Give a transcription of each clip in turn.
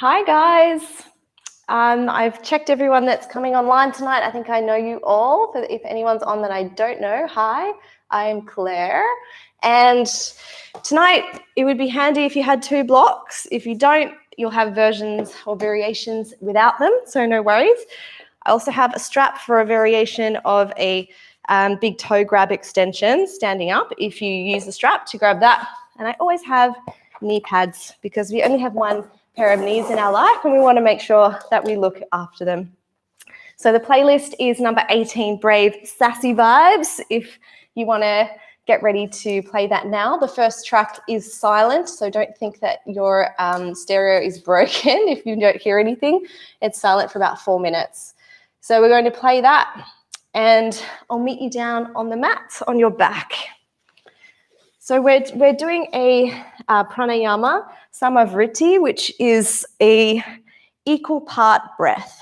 Hi guys. I've checked everyone that's coming online tonight. I think I know you all. If anyone's on that I don't know, hi, I'm Claire. And tonight it would be handy if you had 2 blocks. If you don't, you'll have versions or variations without them, so no worries. I also have a strap for a variation of a big toe grab extension standing up if you use the strap to grab that. And I always have knee pads because we only have one pair of knees in our life and we want to make sure that we look after them. So the playlist is number 18, Brave Sassy Vibes, if you want to get ready to play that now. The first track is silent, so don't think that your stereo is broken if you don't hear anything. It's silent for about 4 minutes. So we're going to play that and I'll meet you down on the mat on your back. So we're doing a pranayama samavriti, which is a equal part breath.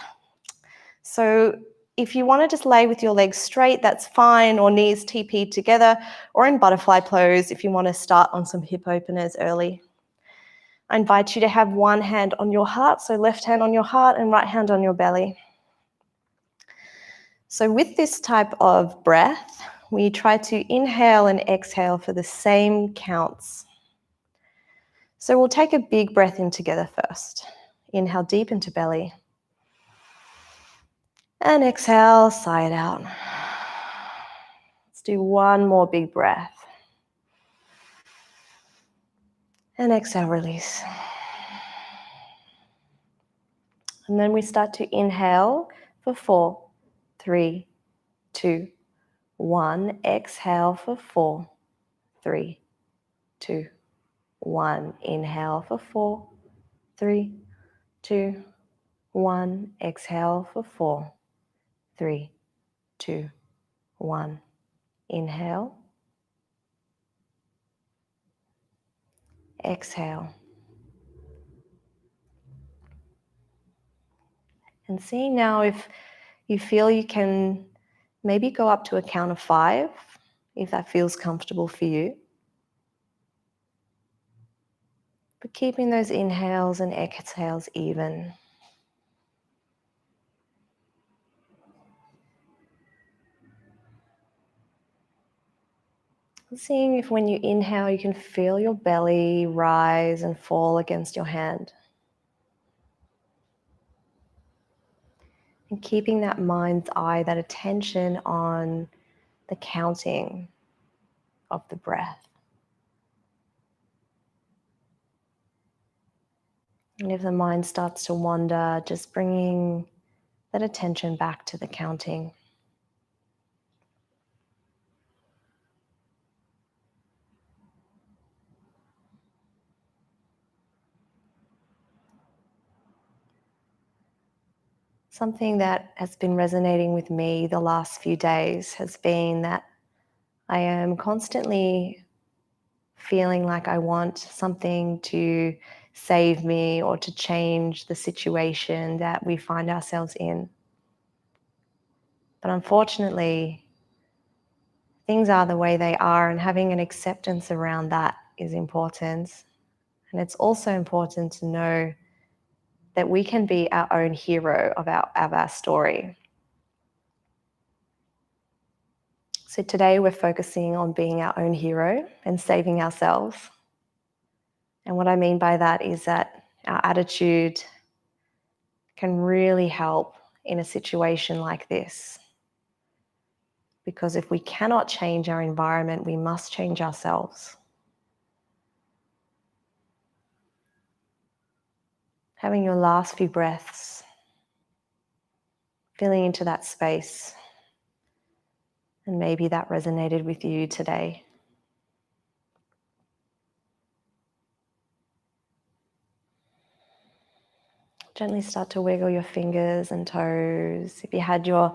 So if you want to just lay with your legs straight, that's fine, or knees TP together, or in butterfly pose if you want to start on some hip openers early. I invite you to have one hand on your heart, so left hand on your heart and right hand on your belly. So with this type of breath, we try to inhale and exhale for the same counts. So we'll take a big breath in together first. Inhale deep into belly. And exhale, sigh it out. Let's do one more big breath. And exhale, release. And then we start to inhale for 4, 3, 2, 1. Exhale for 4, 3, 2, 1. Inhale for 4, 3, 2, 1. Exhale for 4, 3, 2, 1. Inhale. Exhale. And see now if you feel you can maybe go up to a count of 5, if that feels comfortable for you. But keeping those inhales and exhales even. Seeing if when you inhale you can feel your belly rise and fall against your hand. And keeping that mind's eye, that attention on the counting of the breath. And if the mind starts to wander, just bringing that attention back to the counting. Something that has been resonating with me the last few days has been that I am constantly feeling like I want something to save me or to change the situation that we find ourselves in. But unfortunately, things are the way they are, and having an acceptance around that is important. And it's also important to know that we can be our own hero of our story. So today we're focusing on being our own hero and saving ourselves. And what I mean by that is that our attitude can really help in a situation like this. Because if we cannot change our environment, we must change ourselves. Having your last few breaths, feeling into that space, and maybe that resonated with you today. Gently start to wiggle your fingers and toes. If you had your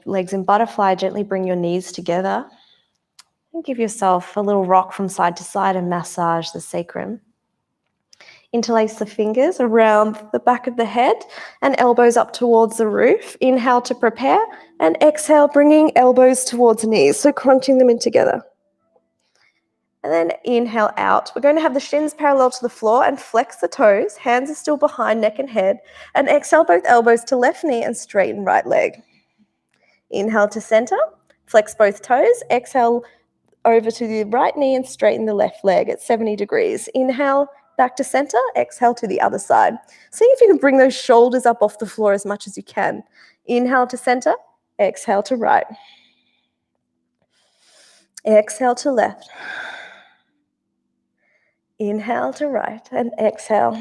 legs in butterfly, gently bring your knees together and give yourself a little rock from side to side and massage the sacrum. Interlace the fingers around the back of the head and elbows up towards the roof. Inhale to prepare and exhale, bringing elbows towards knees, so crunching them in together. And then inhale out. We're going to have the shins parallel to the floor and flex the toes. Hands are still behind neck and head. And exhale both elbows to left knee and straighten right leg. Inhale to center. Flex both toes. Exhale over to the right knee and straighten the left leg at 70 degrees. Inhale back to center. Exhale to the other side. See if you can bring those shoulders up off the floor as much as you can. Inhale to center. Exhale to right. Exhale to left. Inhale to right and exhale.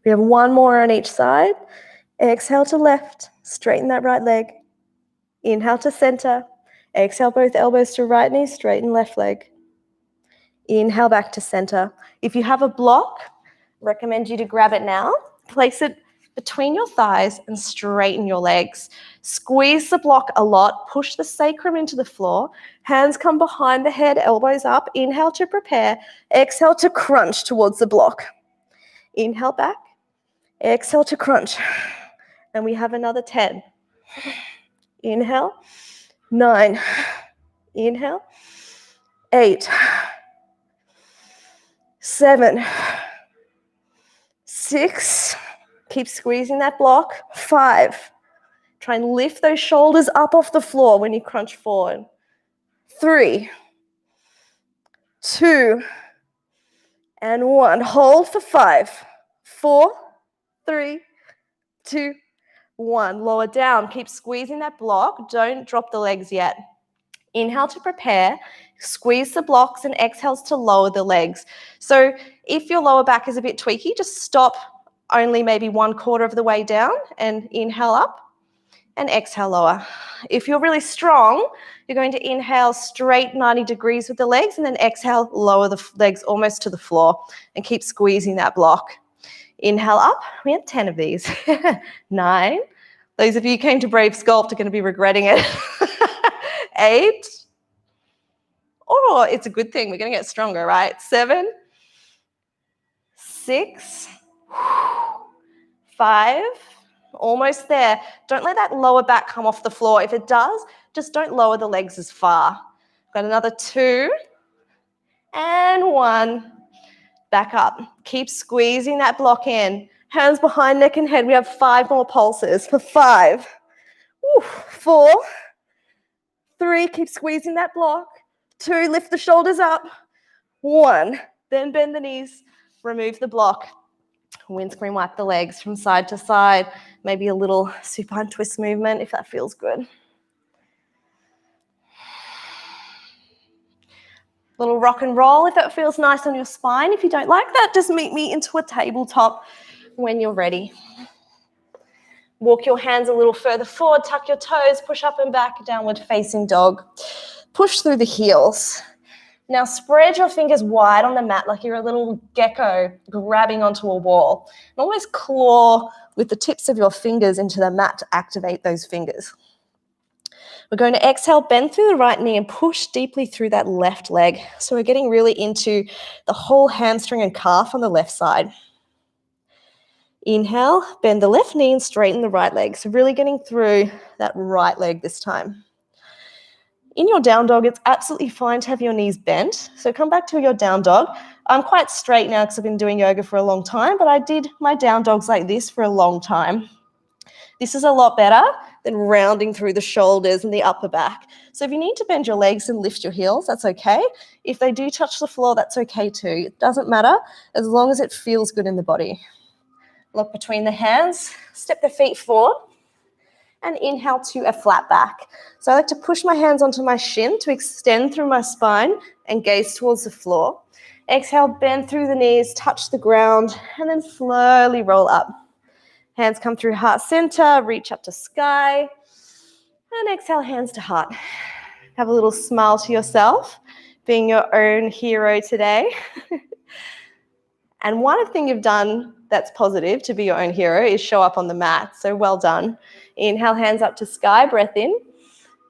We have one more on each side. Exhale to left, straighten that right leg. Inhale to center. Exhale both elbows to right knee, straighten left leg. Inhale back to center. If you have a block, recommend you to grab it now. Place it between your thighs and straighten your legs. Squeeze the block a lot. Push the sacrum into the floor. Hands come behind the head, elbows up. Inhale to prepare. Exhale to crunch towards the block. Inhale back. Exhale to crunch. And we have another 10. Inhale. 9. Inhale. 8. 7. 6. Keep squeezing that block. 5. Try and lift those shoulders up off the floor when you crunch forward. 3. 2. And 1. Hold for 5. 4. 3. 2. 1. Lower down. Keep squeezing that block. Don't drop the legs yet. Inhale to prepare. Squeeze the blocks and exhales to lower the legs. So if your lower back is a bit tweaky, just stop only maybe 1/4 of the way down and inhale up and exhale lower. If you're really strong, you're going to inhale straight 90 degrees with the legs and then exhale, lower the legs almost to the floor and keep squeezing that block. Inhale up. We have 10 of these. 9. Those of you who came to Brave Sculpt are going to be regretting it. 8. Oh, it's a good thing. We're going to get stronger, right? 7. 6. 5. Almost there. Don't let that lower back come off the floor. If it does, just don't lower the legs as far. Got another 2. And 1. Back up. Keep squeezing that block in. Hands behind neck and head. We have 5 more pulses for 5. 4. 3. Keep squeezing that block. 2. Lift the shoulders up. 1. Then bend the knees. Remove the block. Windscreen wipe the legs from side to side. Maybe a little supine twist movement if that feels good. Little rock and roll if that feels nice on your spine. If you don't like that, just meet me into a tabletop when you're ready. Walk your hands a little further forward, tuck your toes, push up and back, downward facing dog. Push through the heels. Now spread your fingers wide on the mat like you're a little gecko grabbing onto a wall. And always claw with the tips of your fingers into the mat to activate those fingers. We're going to exhale, bend through the right knee and push deeply through that left leg. So we're getting really into the whole hamstring and calf on the left side. Inhale, bend the left knee and straighten the right leg. So really getting through that right leg this time. In your down dog, it's absolutely fine to have your knees bent. So come back to your down dog. I'm quite straight now because I've been doing yoga for a long time, but I did my down dogs like this for a long time. This is a lot better than rounding through the shoulders and the upper back. So if you need to bend your legs and lift your heels, that's okay. If they do touch the floor, that's okay too. It doesn't matter as long as it feels good in the body. Look between the hands, step the feet forward, and inhale to a flat back. So I like to push my hands onto my shin to extend through my spine and gaze towards the floor. Exhale, bend through the knees, touch the ground, and then slowly roll up. Hands come through heart center, reach up to sky, and exhale, hands to heart. Have a little smile to yourself, being your own hero today. And one thing you've done that's positive to be your own hero is show up on the mat. So well done. Inhale, hands up to sky, breath in,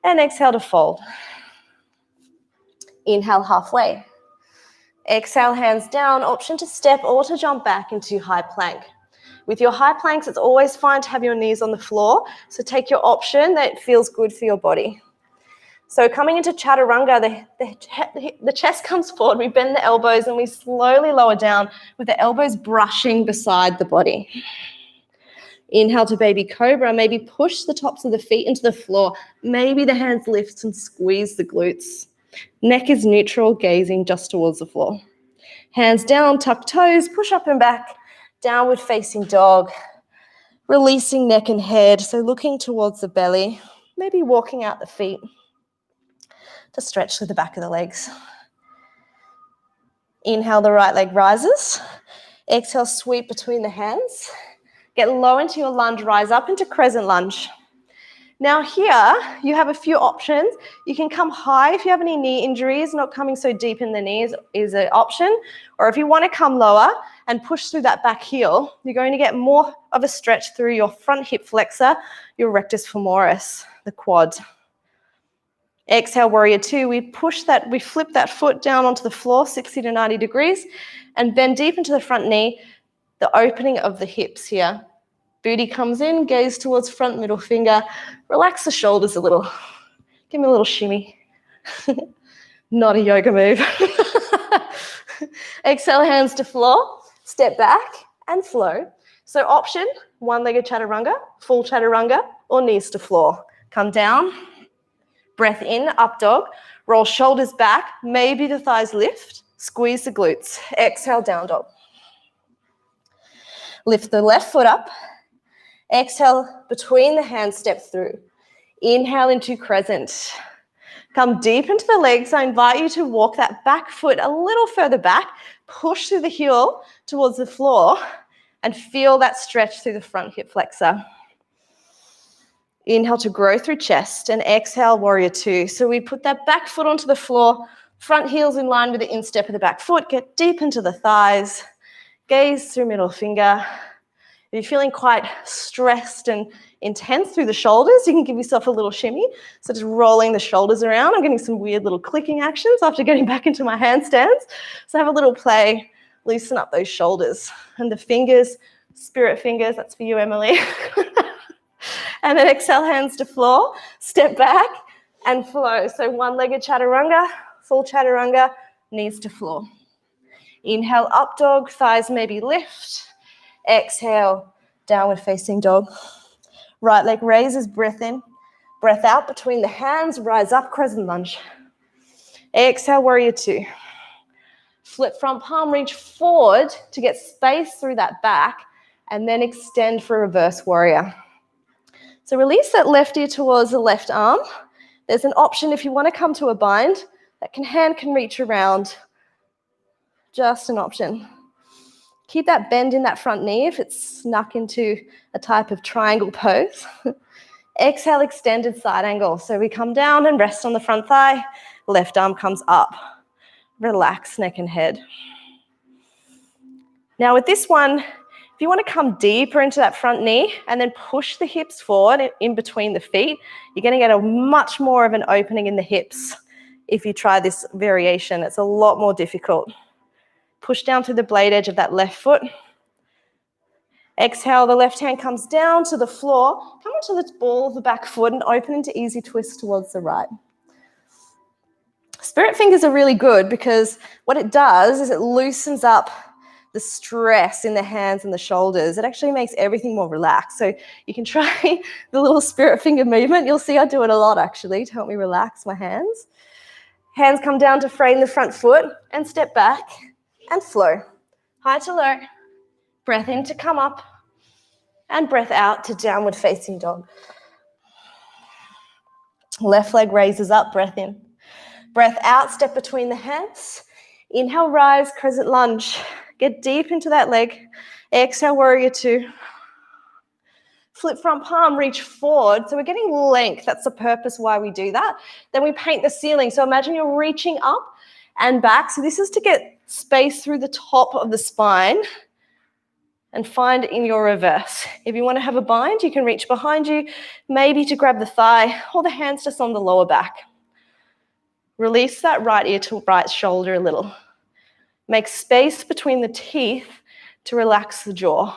and exhale to fold. Inhale halfway. Exhale, hands down, option to step or to jump back into high plank. With your high planks, it's always fine to have your knees on the floor, so take your option that feels good for your body. So coming into chaturanga, the chest comes forward, we bend the elbows and we slowly lower down with the elbows brushing beside the body. Inhale to baby cobra, maybe push the tops of the feet into the floor. Maybe the hands lift and squeeze the glutes. Neck is neutral, gazing just towards the floor. Hands down, tuck toes, push up and back, downward facing dog. Releasing neck and head, so looking towards the belly, maybe walking out the feet to stretch through the back of the legs. Inhale, the right leg rises. Exhale, sweep between the hands. Get low into your lunge, rise up into crescent lunge. Now here, you have a few options. You can come high if you have any knee injuries, not coming so deep in the knees is an option. Or if you want to come lower and push through that back heel, you're going to get more of a stretch through your front hip flexor, your rectus femoris, the quad. Exhale, warrior two. We flip that foot down onto the floor, 60 to 90 degrees, and bend deep into the front knee, the opening of the hips here. Booty comes in, gaze towards front, middle finger. Relax the shoulders a little. Give me a little shimmy. Not a yoga move. Exhale, hands to floor. Step back and flow. So option, one-legged chaturanga, full chaturanga, or knees to floor. Come down. Breath in, up dog. Roll shoulders back. Maybe the thighs lift. Squeeze the glutes. Exhale, down dog. Lift the left foot up. Exhale, between the hands, step through. Inhale into crescent. Come deep into the legs. I invite you to walk that back foot a little further back. Push through the heel towards the floor and feel that stretch through the front hip flexor. Inhale to grow through chest and exhale, warrior two. So we put that back foot onto the floor, front heel's in line with the instep of the back foot. Get deep into the thighs. Gaze through middle finger. If you're feeling quite stressed and intense through the shoulders, you can give yourself a little shimmy. So just rolling the shoulders around. I'm getting some weird little clicking actions after getting back into my handstands. So have a little play, loosen up those shoulders. And the fingers, spirit fingers, that's for you, Emily. And then exhale, hands to floor, step back and flow. So one-legged chaturanga, full chaturanga, knees to floor. Inhale, up dog, thighs maybe lift. Exhale, downward facing dog. Right leg raises, breath in. Breath out between the hands, rise up, crescent lunge. Exhale, warrior two. Flip front palm, reach forward to get space through that back, and then extend for reverse warrior. So release that left ear towards the left arm. There's an option if you want to come to a bind, hand can reach around. Just an option. Keep that bend in that front knee if it's snuck into a type of triangle pose. Exhale, extended side angle. So we come down and rest on the front thigh. Left arm comes up. Relax neck and head. Now with this one, if you want to come deeper into that front knee and then push the hips forward in between the feet, you're going to get a much more of an opening in the hips if you try this variation. It's a lot more difficult. Push down to the blade edge of that left foot. Exhale, the left hand comes down to the floor. Come onto the ball of the back foot and open into easy twist towards the right. Spirit fingers are really good because what it does is it loosens up the stress in the hands and the shoulders. It actually makes everything more relaxed. So you can try the little spirit finger movement. You'll see I do it a lot actually to help me relax my hands. Hands come down to frame the front foot and step back. And flow, high to low, breath in to come up, and breath out to downward facing dog. Left leg raises up, breath in. Breath out, step between the hands. Inhale, rise, crescent lunge. Get deep into that leg. Exhale, warrior two. Flip front palm, reach forward. So we're getting length. That's the purpose why we do that. Then we paint the ceiling. So imagine you're reaching up and back. So this is to get space through the top of the spine and find in your reverse. If you want to have a bind, you can reach behind you, maybe to grab the thigh or the hands just on the lower back. Release that right ear to right shoulder a little. Make space between the teeth to relax the jaw.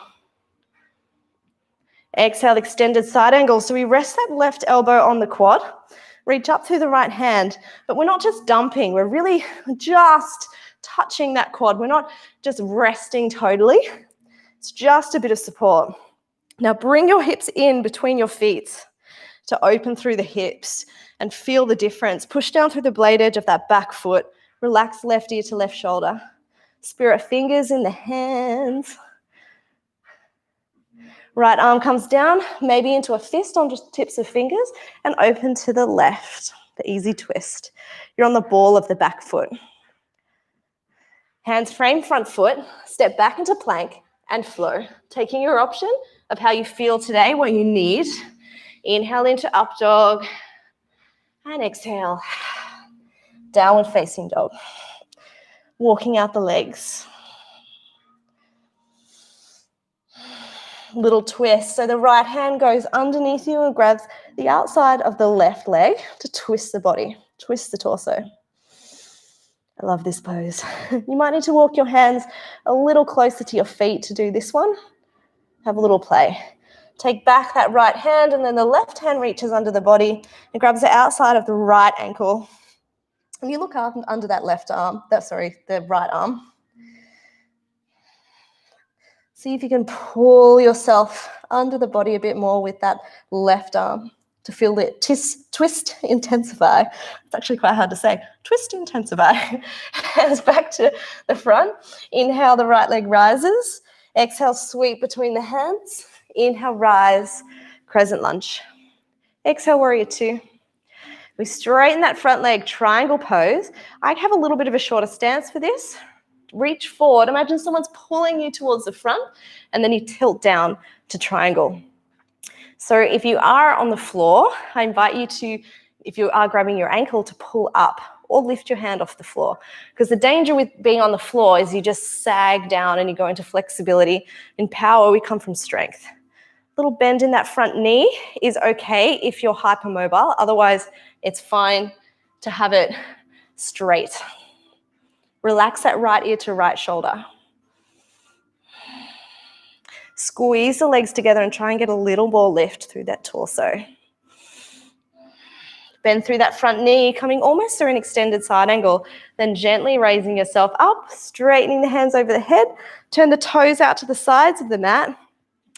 Exhale, extended side angle. So we rest that left elbow on the quad. Reach up through the right hand, but we're not just dumping, we're really just touching that quad. We're not just resting totally. It's just a bit of support. Now bring your hips in between your feet to open through the hips and feel the difference. Push down through the blade edge of that back foot. Relax left ear to left shoulder. Spirit fingers in the hands. Right arm comes down, maybe into a fist on just tips of fingers, and open to the left, the easy twist. You're on the ball of the back foot. Hands frame front foot, step back into plank and flow. Taking your option of how you feel today, what you need. Inhale into up dog and exhale. Downward facing dog. Walking out the legs. Little twist. So the right hand goes underneath you and grabs the outside of the left leg to twist the body, twist the torso. I love this pose. You might need to walk your hands a little closer to your feet to do this one. Have a little play. Take back that right hand and then the left hand reaches under the body and grabs the outside of the right ankle. And you look up under that the right arm. See if you can pull yourself under the body a bit more with that left arm to feel the twist intensify. It's actually quite hard to say. Twist intensify. Hands back to the front. Inhale, the right leg rises. Exhale, sweep between the hands. Inhale, rise, crescent lunge. Exhale, warrior two. We straighten that front leg, triangle pose. I have a little bit of a shorter stance for this. Reach forward. Imagine someone's pulling you towards the front and then you tilt down to triangle. So if you are on the floor, I invite you to, if you are grabbing your ankle, to pull up or lift your hand off the floor. Because the danger with being on the floor is you just sag down and you go into flexibility. In power, we come from strength. Little bend in that front knee is okay if you're hypermobile. Otherwise, it's fine to have it straight. Relax that right ear to right shoulder. Squeeze the legs together and try and get a little more lift through that torso. Bend through that front knee, coming almost through an extended side angle, then gently raising yourself up, straightening the hands over the head. Turn the toes out to the sides of the mat.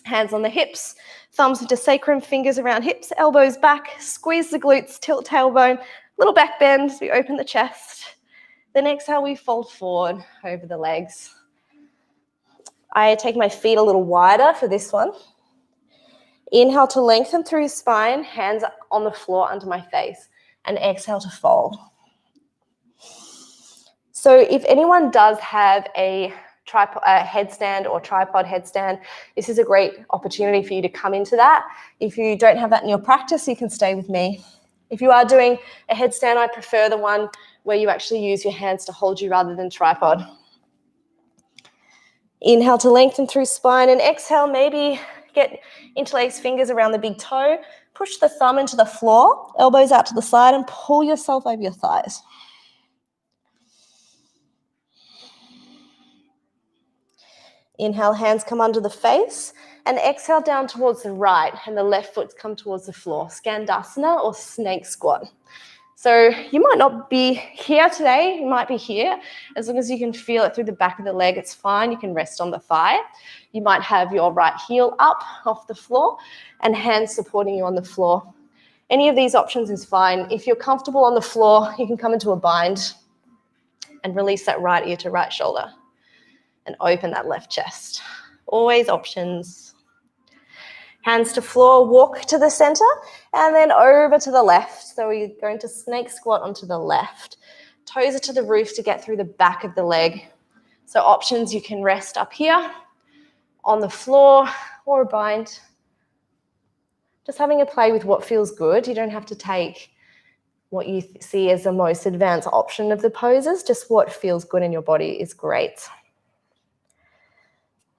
Hands on the hips, thumbs into sacrum, fingers around hips, elbows back, squeeze the glutes, tilt tailbone, little back bend as we open the chest. Then exhale, we fold forward over the legs. I take my feet a little wider for this one. Inhale to lengthen through the spine, hands on the floor under my face, and exhale to fold. So if anyone does have a headstand or tripod headstand, this is a great opportunity for you to come into that. If you don't have that in your practice, you can stay with me. If you are doing a headstand, I prefer the one where you actually use your hands to hold you rather than tripod. Inhale to lengthen through spine and exhale, maybe get interlace fingers around the big toe. Push the thumb into the floor, elbows out to the side and pull yourself over your thighs. Inhale, hands come under the face and exhale down towards the right and the left foot come towards the floor. Skandasana or snake squat. So you might not be here today, you might be here. As long as you can feel it through the back of the leg, it's fine. You can rest on the thigh. You might have your right heel up off the floor and hands supporting you on the floor. Any of these options is fine. If you're comfortable on the floor, you can come into a bind and release that right ear to right shoulder and open that left chest. Always options. Hands to floor, walk to the center, and then over to the left. So we're going to snake squat onto the left. Toes are to the roof to get through the back of the leg. So options, you can rest up here, on the floor, or a bind. Just having a play with what feels good. You don't have to take what you see as the most advanced option of the poses. Just what feels good in your body is great.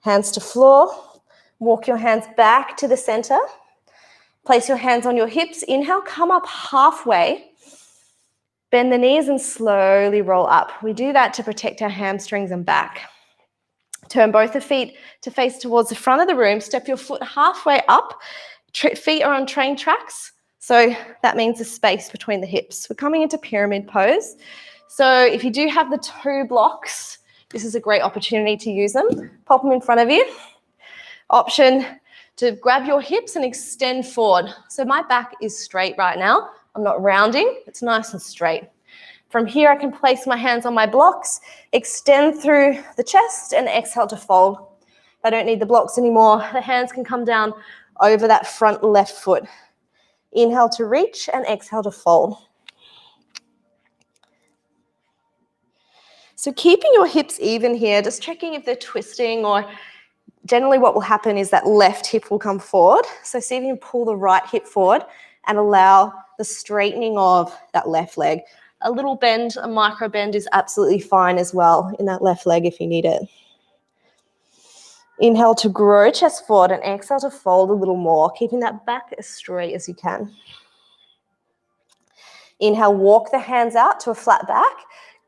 Hands to floor. Walk your hands back to the center. Place your hands on your hips. Inhale, come up halfway. Bend the knees and slowly roll up. We do that to protect our hamstrings and back. Turn both the feet to face towards the front of the room. Step your foot halfway up. Feet are on train tracks. So that means the space between the hips. We're coming into pyramid pose. So if you do have the two blocks, this is a great opportunity to use them. Pop them in front of you. Option to grab your hips and extend forward. So my back is straight right now. I'm not rounding. It's nice and straight. From here, I can place my hands on my blocks, extend through the chest, and exhale to fold. I don't need the blocks anymore. The hands can come down over that front left foot. Inhale to reach and exhale to fold. So keeping your hips even here, just checking if they're twisting, or generally what will happen is that left hip will come forward. So see if you can pull the right hip forward and allow the straightening of that left leg. A little bend, a micro bend is absolutely fine as well in that left leg if you need it. Inhale to grow chest forward and exhale to fold a little more, keeping that back as straight as you can. Inhale, walk the hands out to a flat back,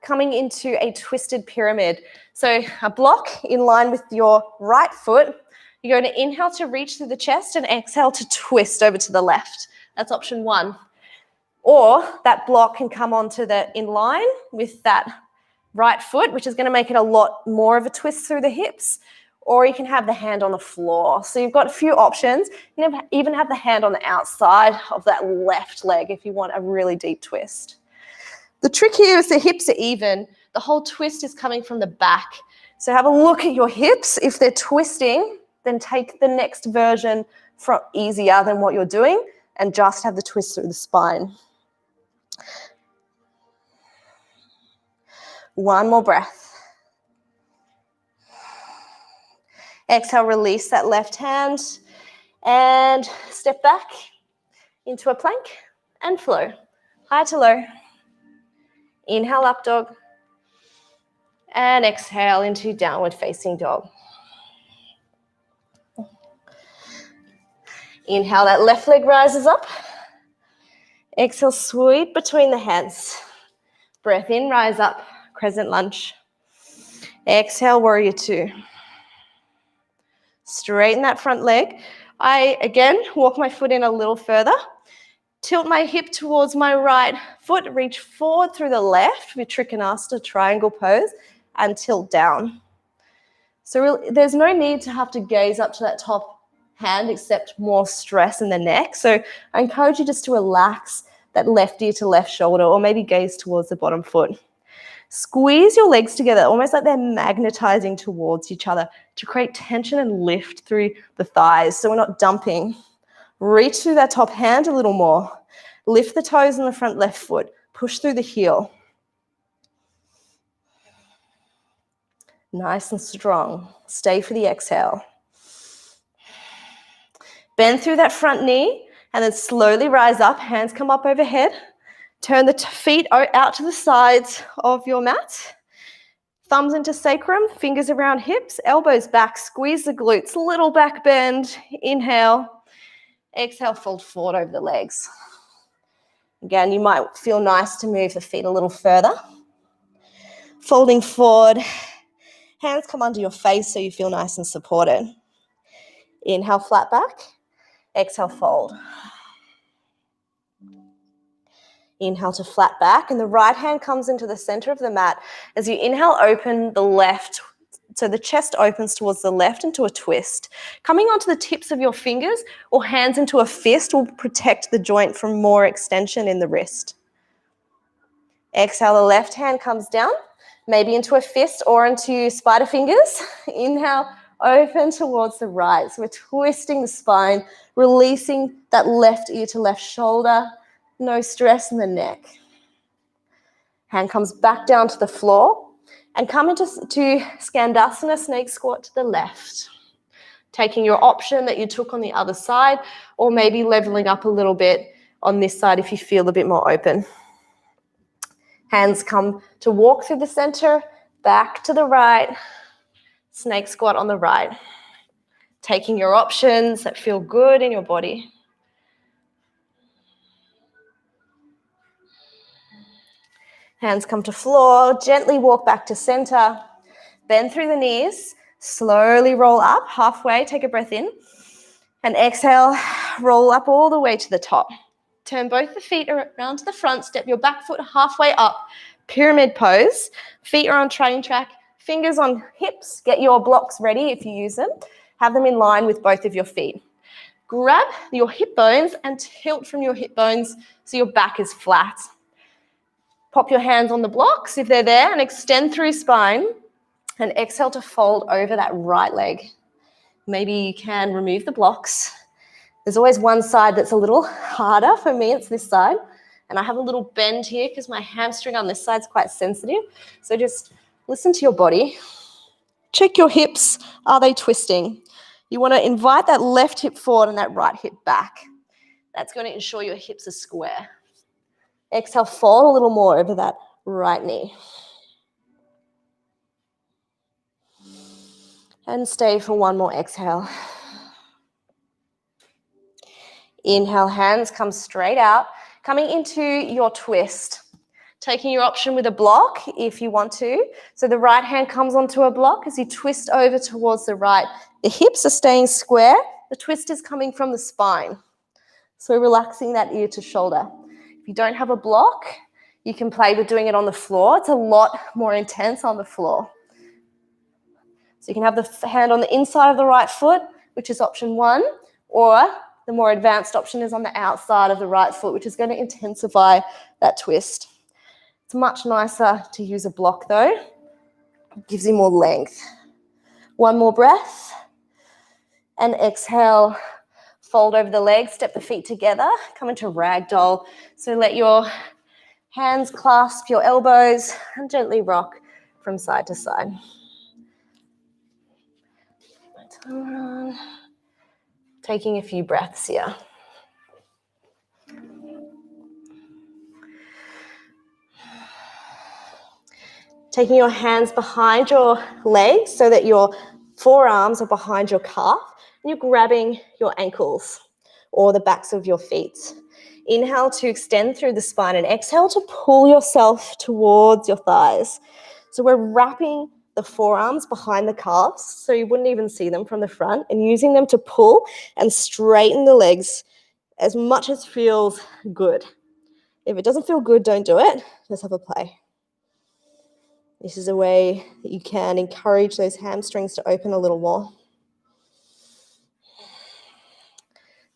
coming into a twisted pyramid. So a block in line with your right foot. You're going to inhale to reach through the chest and exhale to twist over to the left. That's option one. Or that block can come onto the in line with that right foot, which is going to make it a lot more of a twist through the hips. Or you can have the hand on the floor. So you've got a few options. You can even have the hand on the outside of that left leg if you want a really deep twist. The trick here is the hips are even. The whole twist is coming from the back. So have a look at your hips. If they're twisting, then take the next version from easier than what you're doing and just have the twist through the spine. One more breath. Exhale, release that left hand and step back into a plank and flow. High to low. Inhale, up dog. And exhale into downward facing dog. Inhale, that left leg rises up. Exhale, sweep between the hands. Breath in, rise up, crescent lunge. Exhale, warrior two. Straighten that front leg. I, again, walk my foot in a little further. Tilt my hip towards my right foot. Reach forward through the left with Trikonasana triangle pose and tilt down. So there's no need to have to gaze up to that top hand except more stress in the neck. So I encourage you just to relax that left ear to left shoulder or maybe gaze towards the bottom foot. Squeeze your legs together, almost like they're magnetizing towards each other to create tension and lift through the thighs so we're not dumping. Reach through that top hand a little more. Lift the toes on the front left foot. Push through the heel. Nice and strong. Stay for the exhale. Bend through that front knee and then slowly rise up. Hands come up overhead. Turn the feet out to the sides of your mat. Thumbs into sacrum, fingers around hips, elbows back, squeeze the glutes, little back bend. Inhale. Exhale, fold forward over the legs. Again, you might feel nice to move the feet a little further. Folding forward. Hands come under your face so you feel nice and supported. Inhale, flat back. Exhale, fold. Inhale to flat back, and the right hand comes into the center of the mat. As you inhale, open the left, so the chest opens towards the left into a twist. Coming onto the tips of your fingers or hands into a fist will protect the joint from more extension in the wrist. Exhale, the left hand comes down, maybe into a fist or into spider fingers. Inhale, open towards the right. So we're twisting the spine, releasing that left ear to left shoulder. No stress in the neck. Hand comes back down to the floor and come into Skandasana, snake squat to the left. Taking your option that you took on the other side or maybe leveling up a little bit on this side if you feel a bit more open. Hands come to walk through the center, back to the right, snake squat on the right. Taking your options that feel good in your body. Hands come to floor, gently walk back to center, bend through the knees, slowly roll up halfway, take a breath in, and exhale, roll up all the way to the top. Turn both the feet around to the front, step your back foot halfway up, pyramid pose. Feet are on train track, fingers on hips. Get your blocks ready if you use them. Have them in line with both of your feet. Grab your hip bones and tilt from your hip bones so your back is flat. Pop your hands on the blocks if they're there and extend through spine and exhale to fold over that right leg. Maybe you can remove the blocks. There's always one side that's a little harder. For me, it's this side. And I have a little bend here because my hamstring on this side is quite sensitive. So just listen to your body. Check your hips. Are they twisting? You want to invite that left hip forward and that right hip back. That's going to ensure your hips are square. Exhale, fold a little more over that right knee. And stay for one more exhale. Inhale, hands come straight out. Coming into your twist. Taking your option with a block if you want to. So the right hand comes onto a block as you twist over towards the right. The hips are staying square. The twist is coming from the spine. So relaxing that ear to shoulder. If you don't have a block, you can play with doing it on the floor. It's a lot more intense on the floor. So you can have the hand on the inside of the right foot, which is option 1, or the more advanced option is on the outside of the right foot, which is going to intensify that twist. It's much nicer to use a block though. It gives you more length. One more breath. And exhale, fold over the legs, step the feet together, come into ragdoll. So let your hands clasp your elbows and gently rock from side to side. Turn around. Taking a few breaths here. Taking your hands behind your legs so that your forearms are behind your calf and you're grabbing your ankles or the backs of your feet. Inhale to extend through the spine and exhale to pull yourself towards your thighs. So we're wrapping the forearms behind the calves so you wouldn't even see them from the front and using them to pull and straighten the legs as much as feels good. If it doesn't feel good, don't do it. Let's have a play. This is a way that you can encourage those hamstrings to open a little more.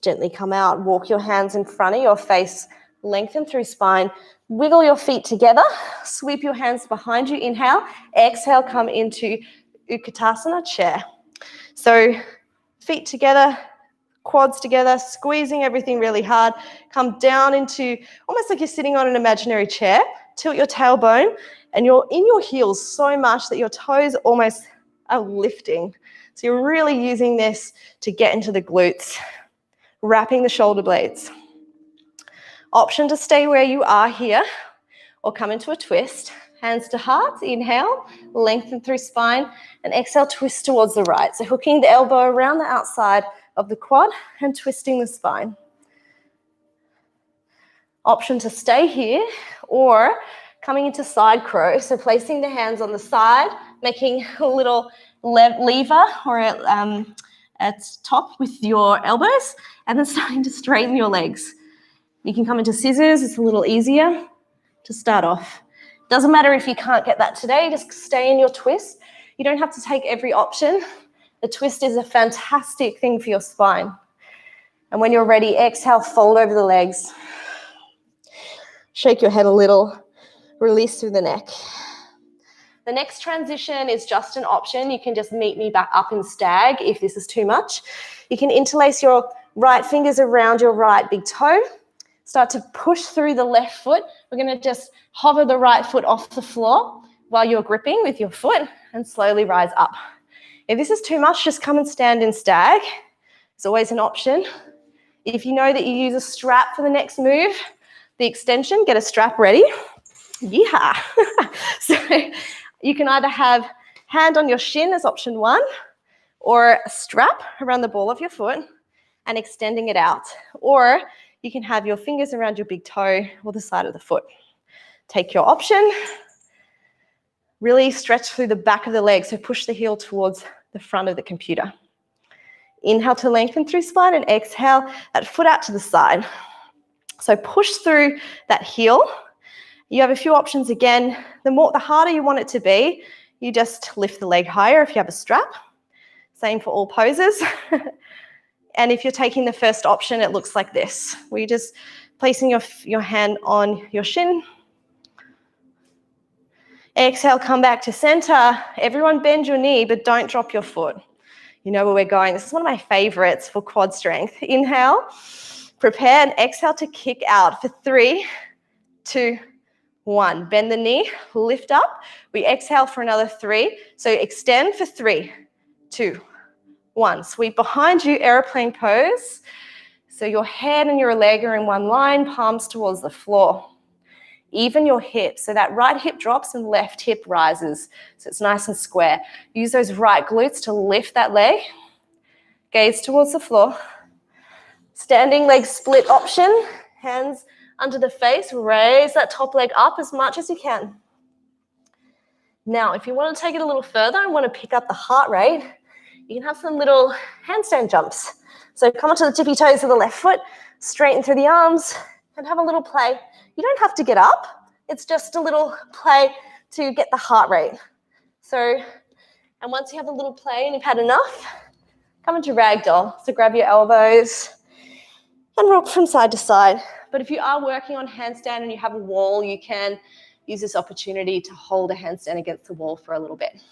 Gently come out, walk your hands in front of your face, lengthen through spine, wiggle your feet together, sweep your hands behind you, inhale, exhale, come into Utkatasana, chair. So feet together, quads together, squeezing everything really hard, come down into almost like you're sitting on an imaginary chair, tilt your tailbone, and you're in your heels so much that your toes almost are lifting. So you're really using this to get into the glutes, wrapping the shoulder blades. Option to stay where you are here or come into a twist. Hands to heart, inhale, lengthen through spine, and exhale, twist towards the right. So hooking the elbow around the outside of the quad and twisting the spine. Option to stay here or coming into side crow. So placing the hands on the side, making a little lever or at top with your elbows, and then starting to straighten your legs. You can come into scissors. It's a little easier to start off. Doesn't matter if you can't get that today, just stay in your twist. You don't have to take every option. The twist is a fantastic thing for your spine. And when you're ready, exhale, fold over the legs. Shake your head a little, release through the neck. The next transition is just an option. You can just meet me back up in stag if this is too much. You can interlace your right fingers around your right big toe. Start to push through the left foot. We're going to just hover the right foot off the floor while you're gripping with your foot and slowly rise up. If this is too much, just come and stand in stag. It's always an option. If you know that you use a strap for the next move, the extension, get a strap ready. Yeehaw. So you can either have hand on your shin as option 1 or a strap around the ball of your foot and extending it out. Or you can have your fingers around your big toe or the side of the foot. Take your option. Really stretch through the back of the leg, so push the heel towards the front of the computer. Inhale to lengthen through spine and exhale that foot out to the side. So push through that heel. You have a few options again. The harder you want it to be, you just lift the leg higher if you have a strap. Same for all poses. And if you're taking the first option, it looks like this. Where you're just placing your hand on your shin. Exhale, come back to center. Everyone bend your knee, but don't drop your foot. You know where we're going. This is one of my favorites for quad strength. Inhale, prepare, and exhale to kick out for 3, 2, 1. Bend the knee, lift up. We exhale for another 3. So extend for 3, 2, 1. Sweep behind you, airplane pose. So your head and your leg are in one line, palms towards the floor. Even your hips, so that right hip drops and left hip rises. So it's nice and square. Use those right glutes to lift that leg. Gaze towards the floor. Standing leg split option. Hands under the face. Raise that top leg up as much as you can. Now, if you want to take it a little further and want to pick up the heart rate, you can have some little handstand jumps. So come onto the tippy toes of the left foot, straighten through the arms, and have a little play. You don't have to get up. It's just a little play to get the heart rate. So, and once you have a little play and you've had enough, come into ragdoll. So grab your elbows and rock from side to side. But if you are working on handstand and you have a wall, you can use this opportunity to hold a handstand against the wall for a little bit.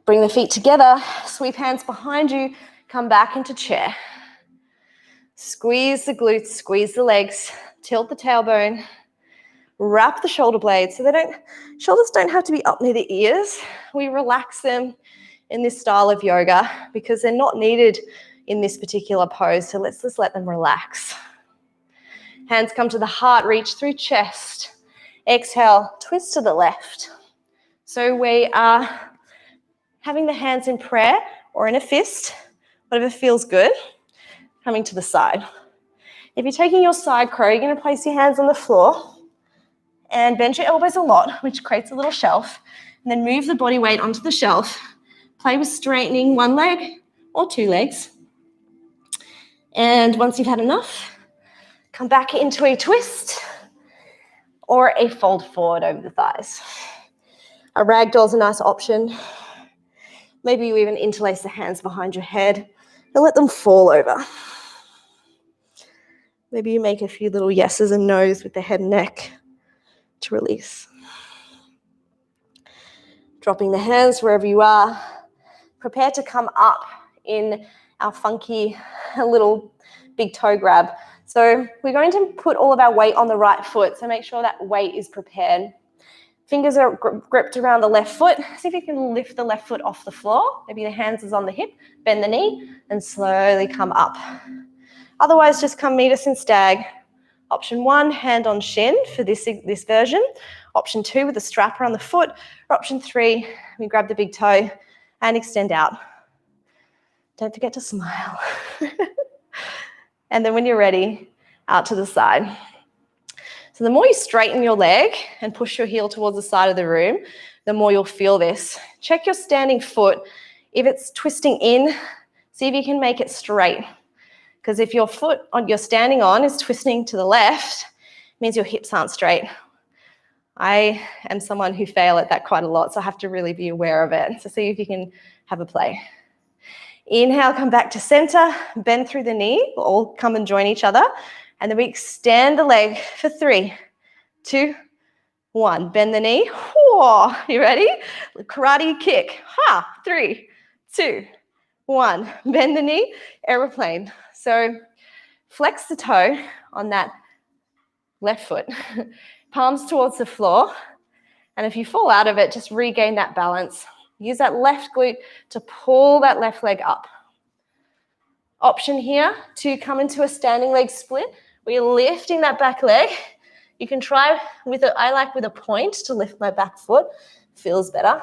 Bring the feet together, sweep hands behind you, come back into chair. Squeeze the glutes, squeeze the legs, tilt the tailbone, wrap the shoulder blades so shoulders don't have to be up near the ears. We relax them in this style of yoga because they're not needed in this particular pose, so let's just let them relax. Hands come to the heart, reach through chest. Exhale, twist to the left. So we are having the hands in prayer or in a fist, whatever feels good, coming to the side. If you're taking your side crow, you're going to place your hands on the floor and bend your elbows a lot, which creates a little shelf, and then move the body weight onto the shelf. Play with straightening one leg or 2 legs. And once you've had enough, come back into a twist or a fold forward over the thighs. A ragdoll is a nice option. Maybe you even interlace the hands behind your head and let them fall over. Maybe you make a few little yeses and nos with the head and neck to release. Dropping the hands wherever you are. Prepare to come up in our funky little big toe grab. So we're going to put all of our weight on the right foot, so make sure that weight is prepared. Fingers are gripped around the left foot. See if you can lift the left foot off the floor. Maybe the hands is on the hip. Bend the knee and slowly come up. Otherwise, just come meet us in stag. Option 1, hand on shin for this version. Option 2, with a strap around the foot. Or option 3, we grab the big toe and extend out. Don't forget to smile. And then when you're ready, out to the side. So the more you straighten your leg and push your heel towards the side of the room, the more you'll feel this. Check your standing foot. If it's twisting in, see if you can make it straight. Because if your foot you're standing on is twisting to the left, it means your hips aren't straight. I am someone who fail at that quite a lot, so I have to really be aware of it. So see if you can have a play. Inhale, come back to center, bend through the knee. We'll all come and join each other. And then we extend the leg for 3, 2, 1. Bend the knee. Whoa, you ready? Karate kick. 3, 2, 1. Bend the knee, aeroplane. So flex the toe on that left foot. Palms towards the floor. And if you fall out of it, just regain that balance. Use that left glute to pull that left leg up. Option here to come into a standing leg split. We're lifting that back leg. You can try I like with a point to lift my back foot. Feels better.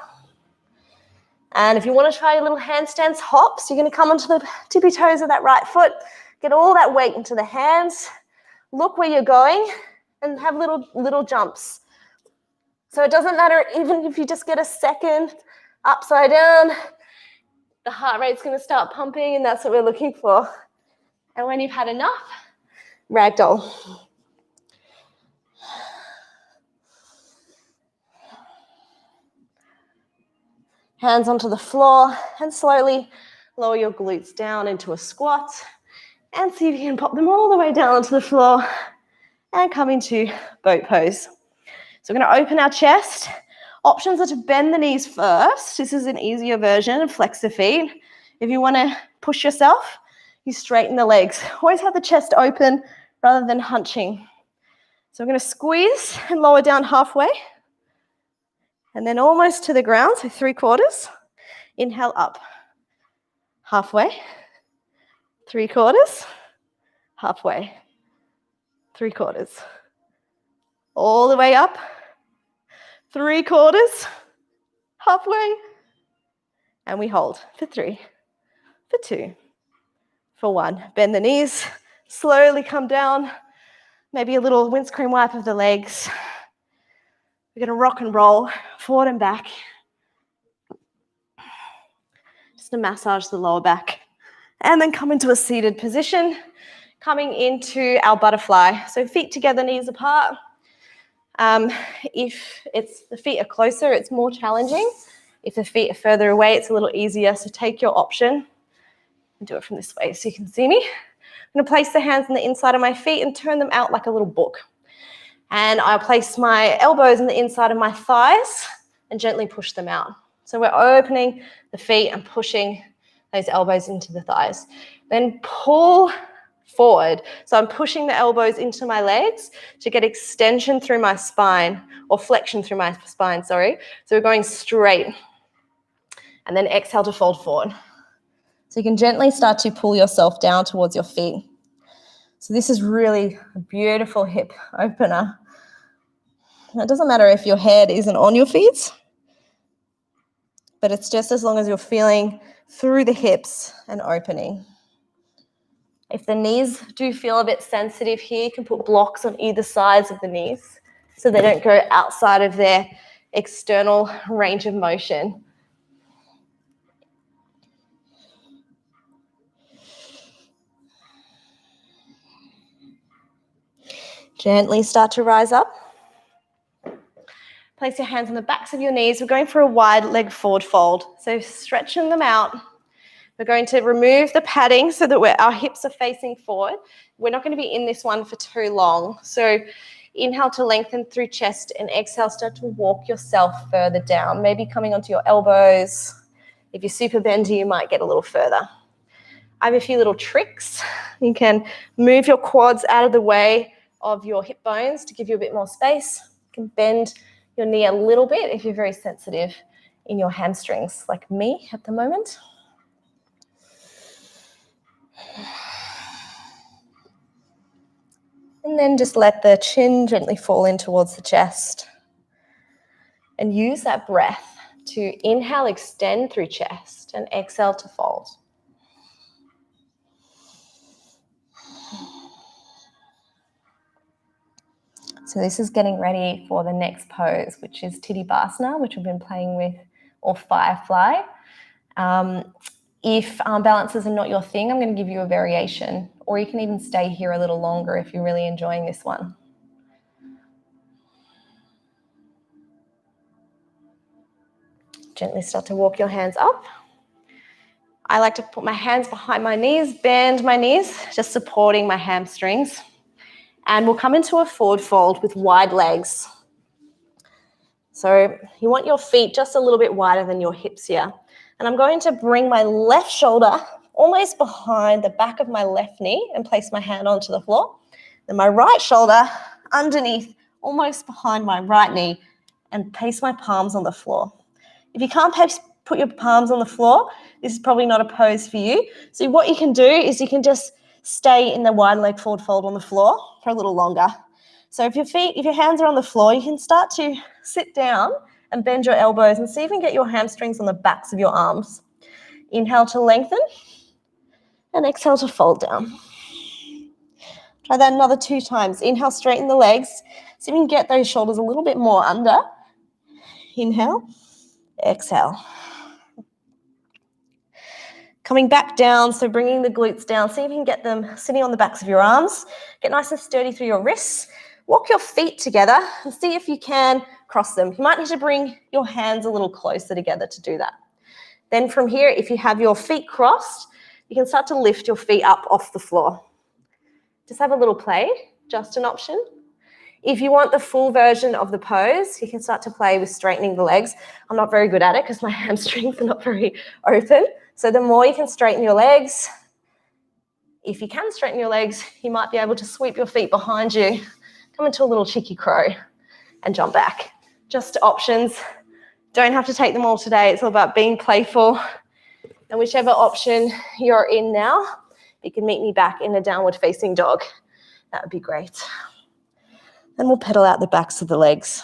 And if you want to try a little handstands hops, you're going to come onto the tippy toes of that right foot. Get all that weight into the hands. Look where you're going and have little jumps. So it doesn't matter even if you just get a second upside down. The heart rate's going to start pumping, and that's what we're looking for. And when you've had enough, ragdoll. Hands onto the floor, and slowly lower your glutes down into a squat, and see if you can pop them all the way down onto the floor and come into boat pose. So we're going to open our chest. Options are to bend the knees first. This is an easier version, and flex the feet. If you want to push yourself, you straighten the legs. Always have the chest open rather than hunching. So we're going to squeeze and lower down halfway, and then almost to the ground, so 3/4. Inhale up, halfway, 3/4, halfway, 3/4. All the way up, 3/4, halfway, and we hold for 3, for 2, for 1. Bend the knees, slowly come down, maybe a little windscreen wipe of the legs. We're going to rock and roll forward and back, just to massage the lower back, and then come into a seated position, coming into our butterfly. So feet together, knees apart. If the feet are closer, it's more challenging. If the feet are further away, it's a little easier. So take your option and do it from this way so you can see me. I'm going to place the hands on the inside of my feet and turn them out like a little book. And I'll place my elbows on the inside of my thighs and gently push them out. So we're opening the feet and pushing those elbows into the thighs. Then pull forward. So I'm pushing the elbows into my legs to get extension through my spine, or flexion through my spine, sorry. So we're going straight. And then exhale to fold forward. So you can gently start to pull yourself down towards your feet. So this is really a beautiful hip opener. It doesn't matter if your head isn't on your feet, but it's just as long as you're feeling through the hips and opening. If the knees do feel a bit sensitive here, you can put blocks on either sides of the knees so they don't go outside of their external range of motion. Gently start to rise up. Place your hands on the backs of your knees. We're going for a wide leg forward fold. So stretching them out. We're going to remove the padding so that our hips are facing forward. We're not going to be in this one for too long. So inhale to lengthen through chest, and exhale, start to walk yourself further down, maybe coming onto your elbows. If you're super bendy, you might get a little further. I have a few little tricks. You can move your quads out of the way of your hip bones to give you a bit more space. You can bend your knee a little bit if you're very sensitive in your hamstrings, like me at the moment. And then just let the chin gently fall in towards the chest. And use that breath to inhale, extend through chest, and exhale to fold. So this is getting ready for the next pose, which is Tittibasana, which we've been playing with, or firefly. If arm balances are not your thing, I'm going to give you a variation, or you can even stay here a little longer if you're really enjoying this one. Gently start to walk your hands up. I like to put my hands behind my knees, bend my knees, just supporting my hamstrings. And we'll come into a forward fold with wide legs. So you want your feet just a little bit wider than your hips here. And I'm going to bring my left shoulder almost behind the back of my left knee and place my hand onto the floor. Then my right shoulder underneath, almost behind my right knee, and place my palms on the floor. If you can't put your palms on the floor, this is probably not a pose for you. So what you can do is you can just stay in the wide leg forward fold on the floor for a little longer. So if your hands are on the floor, you can start to sit down and bend your elbows and see if you can get your hamstrings on the backs of your arms. Inhale to lengthen and exhale to fold down. Try that another 2 times. Inhale, straighten the legs. See if you can get those shoulders a little bit more under. Inhale, exhale. Coming back down, so bringing the glutes down. See if you can get them sitting on the backs of your arms. Get nice and sturdy through your wrists. Walk your feet together and see if you can cross them. You might need to bring your hands a little closer together to do that. Then from here, if you have your feet crossed, you can start to lift your feet up off the floor. Just have a little play, just an option. If you want the full version of the pose, you can start to play with straightening the legs. I'm not very good at it because my hamstrings are not very open. So the more you can straighten your legs, if you can straighten your legs, you might be able to sweep your feet behind you, come into a little cheeky crow and jump back. Just options. Don't have to take them all today. It's all about being playful. And whichever option you're in now, you can meet me back in a downward facing dog. That would be great. Then we'll pedal out the backs of the legs.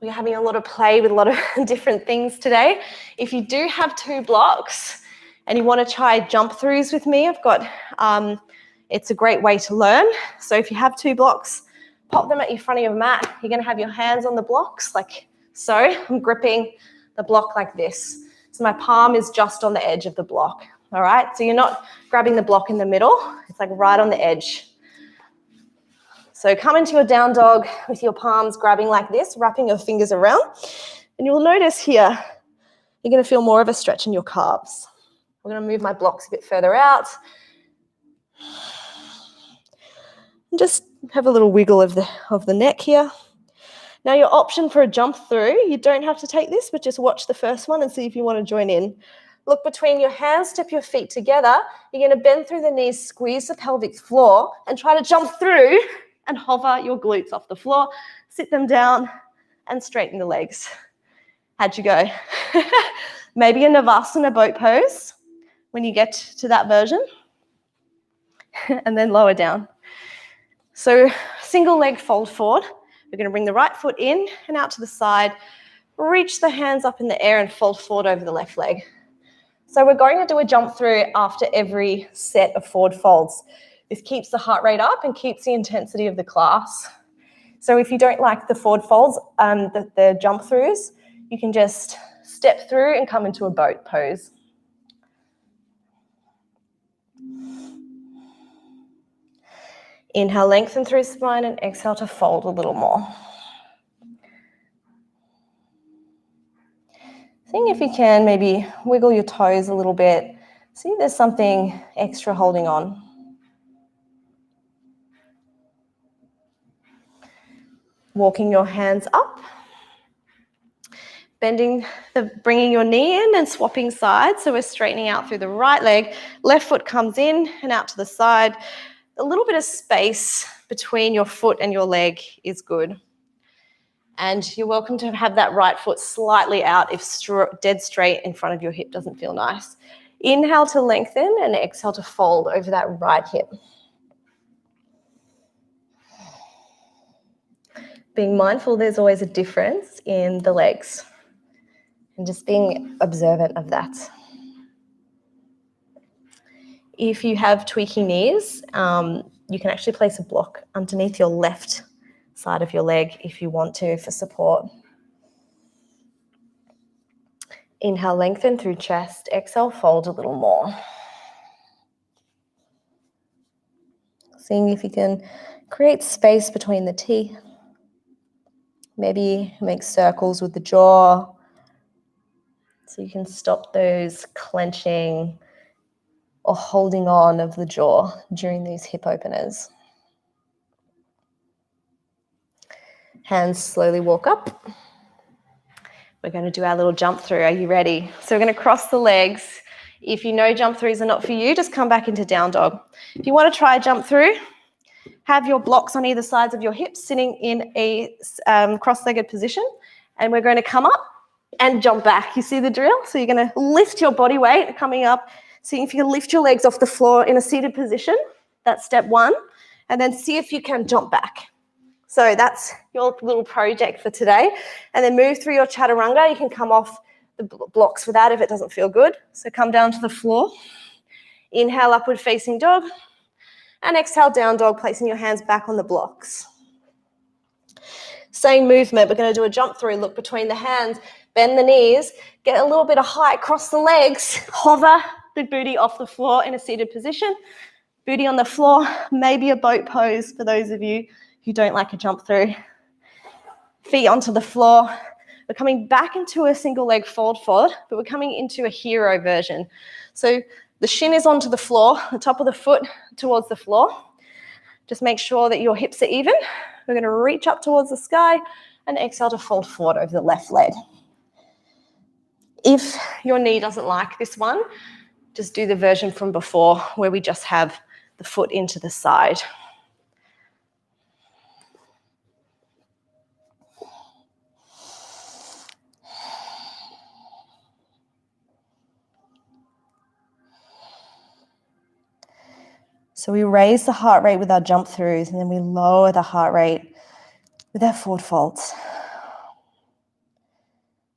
We're having a lot of play with a lot of different things today. If you do have 2 blocks and you want to try jump throughs with me, I've got, it's a great way to learn. So if you have 2 blocks, pop them at your front of your mat. You're going to have your hands on the blocks like so. I'm gripping the block like this. So my palm is just on the edge of the block. All right. So you're not grabbing the block in the middle. It's like right on the edge. So come into your down dog with your palms grabbing like this, wrapping your fingers around. And you'll notice here, you're going to feel more of a stretch in your calves. I'm going to move my blocks a bit further out. And just have a little wiggle of the neck here. Now your option for a jump through, you don't have to take this, but just watch the first one and see if you want to join in. Look between your hands, step your feet together. You're going to bend through the knees, squeeze the pelvic floor, and try to jump through and hover your glutes off the floor. Sit them down and straighten the legs. How'd you go? Maybe a Navasana boat pose when you get to that version. And then lower down. So single leg fold forward. We're going to bring the right foot in and out to the side. Reach the hands up in the air and fold forward over the left leg. So we're going to do a jump through after every set of forward folds. This keeps the heart rate up and keeps the intensity of the class. So if you don't like the forward folds, the jump throughs, you can just step through and come into a boat pose. Inhale, lengthen through spine and exhale to fold a little more. Seeing if you can maybe wiggle your toes a little bit. See if there's something extra holding on. Walking your hands up. Bringing your knee in and swapping sides. So we're straightening out through the right leg. Left foot comes in and out to the side. A little bit of space between your foot and your leg is good. And you're welcome to have that right foot slightly out if dead straight in front of your hip doesn't feel nice. Inhale to lengthen and exhale to fold over that right hip. Being mindful there's always a difference in the legs and just being observant of that. If you have tweaky knees, you can actually place a block underneath your left side of your leg if you want to for support. Inhale, lengthen through chest. Exhale, fold a little more. Seeing if you can create space between the teeth. Maybe make circles with the jaw so you can stop those clenching or holding on of the jaw during these hip openers. Hands slowly walk up. We're going to do our little jump through. Are you ready? So we're going to cross the legs. If you know jump throughs are not for you, just come back into down dog. If you want to try a jump through, have your blocks on either sides of your hips sitting in a cross-legged position. And we're going to come up and jump back. You see the drill? So you're going to lift your body weight coming up. See if you can lift your legs off the floor in a seated position. That's step one. And then see if you can jump back. So that's your little project for today. And then move through your chaturanga. You can come off the blocks for that if it doesn't feel good. So come down to the floor. Inhale, upward facing dog. And exhale, down dog, placing your hands back on the blocks. Same movement. We're going to do a jump through. Look between the hands. Bend the knees, get a little bit of height across the legs, hover the booty off the floor in a seated position, booty on the floor, maybe a boat pose for those of you who don't like a jump through. Feet onto the floor. We're coming back into a single leg fold forward, but we're coming into a hero version. So the shin is onto the floor, the top of the foot towards the floor. Just make sure that your hips are even. We're going to reach up towards the sky and exhale to fold forward over the left leg. If your knee doesn't like this one, just do the version from before where we just have the foot into the side. So we raise the heart rate with our jump throughs, and then we lower the heart rate with our forward folds.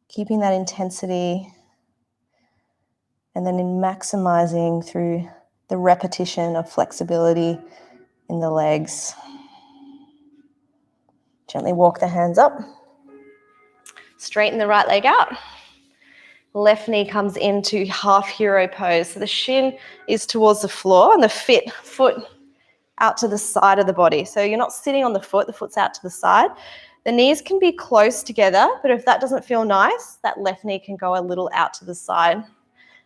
Keeping that intensity, and then in maximizing through the repetition of flexibility in the legs. Gently walk the hands up. Straighten the right leg out. Left knee comes into half hero pose. So the shin is towards the floor and the foot out to the side of the body. So you're not sitting on the foot's out to the side. The knees can be close together, but if that doesn't feel nice, that left knee can go a little out to the side.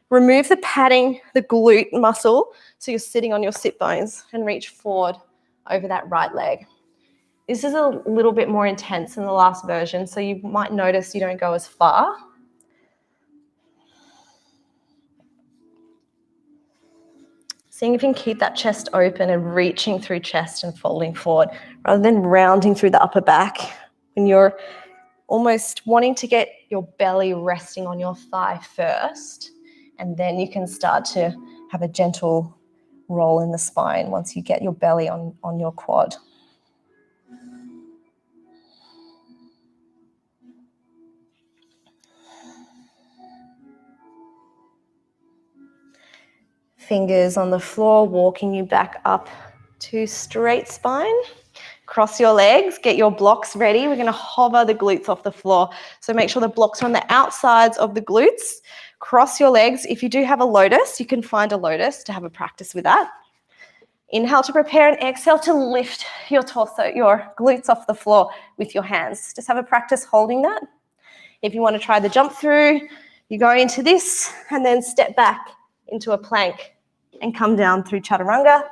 Remove the padding, the glute muscle, so you're sitting on your sit bones, and reach forward over that right leg. This is a little bit more intense than the last version, so you might notice you don't go as far. Seeing if you can keep that chest open and reaching through chest and folding forward, rather than rounding through the upper back when you're almost wanting to get your belly resting on your thigh first, and then you can start to have a gentle roll in the spine once you get your belly on your quad. Fingers on the floor, walking you back up to straight spine. Cross your legs, get your blocks ready. We're going to hover the glutes off the floor. So make sure the blocks are on the outsides of the glutes. Cross your legs. If you do have a lotus, you can find a lotus to have a practice with that. Inhale to prepare, and exhale to lift your torso, your glutes off the floor with your hands. Just have a practice holding that. If you want to try the jump through, you go into this and then step back into a plank and come down through chaturanga.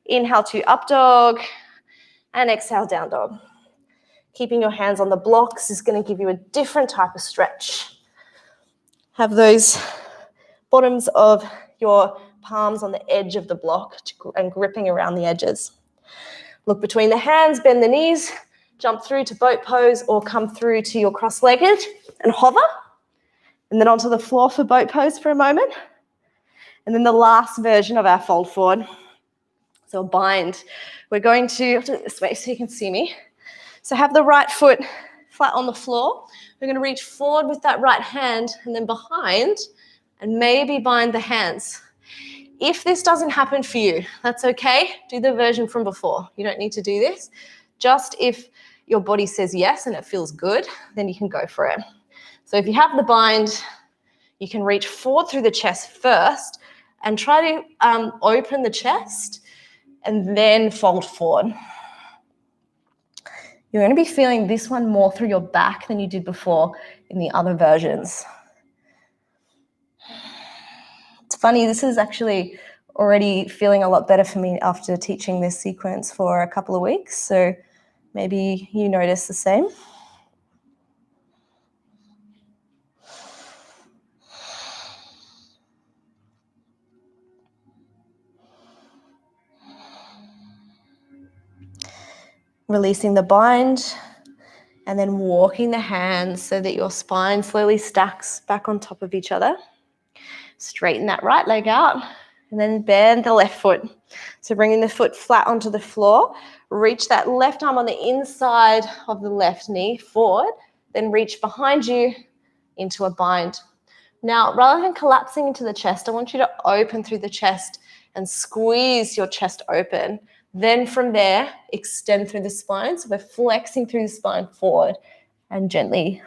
Inhale to up dog and exhale down dog. Keeping your hands on the blocks is going to give you a different type of stretch. Have those bottoms of your palms on the edge of the block and gripping around the edges. Look between the hands, bend the knees, jump through to boat pose or come through to your cross-legged and hover. And then onto the floor for boat pose for a moment. And then the last version of our fold forward. So a bind. We're going to, I'll do it this way so you can see me. So have the right foot flat on the floor. We're going to reach forward with that right hand and then behind and maybe bind the hands. If this doesn't happen for you, that's okay. Do the version from before. You don't need to do this. Just if your body says yes and it feels good, then you can go for it. So if you have the bind, you can reach forward through the chest first and try to open the chest and then fold forward. You're going to be feeling this one more through your back than you did before in the other versions. It's funny, this is actually already feeling a lot better for me after teaching this sequence for a couple of weeks, so maybe you notice the same. Releasing the bind and then walking the hands so that your spine slowly stacks back on top of each other. Straighten that right leg out and then bend the left foot. So bringing the foot flat onto the floor, reach that left arm on the inside of the left knee forward, then reach behind you into a bind. Now, rather than collapsing into the chest, I want you to open through the chest and squeeze your chest open. Then from there, extend through the spine. So we're flexing through the spine forward and gently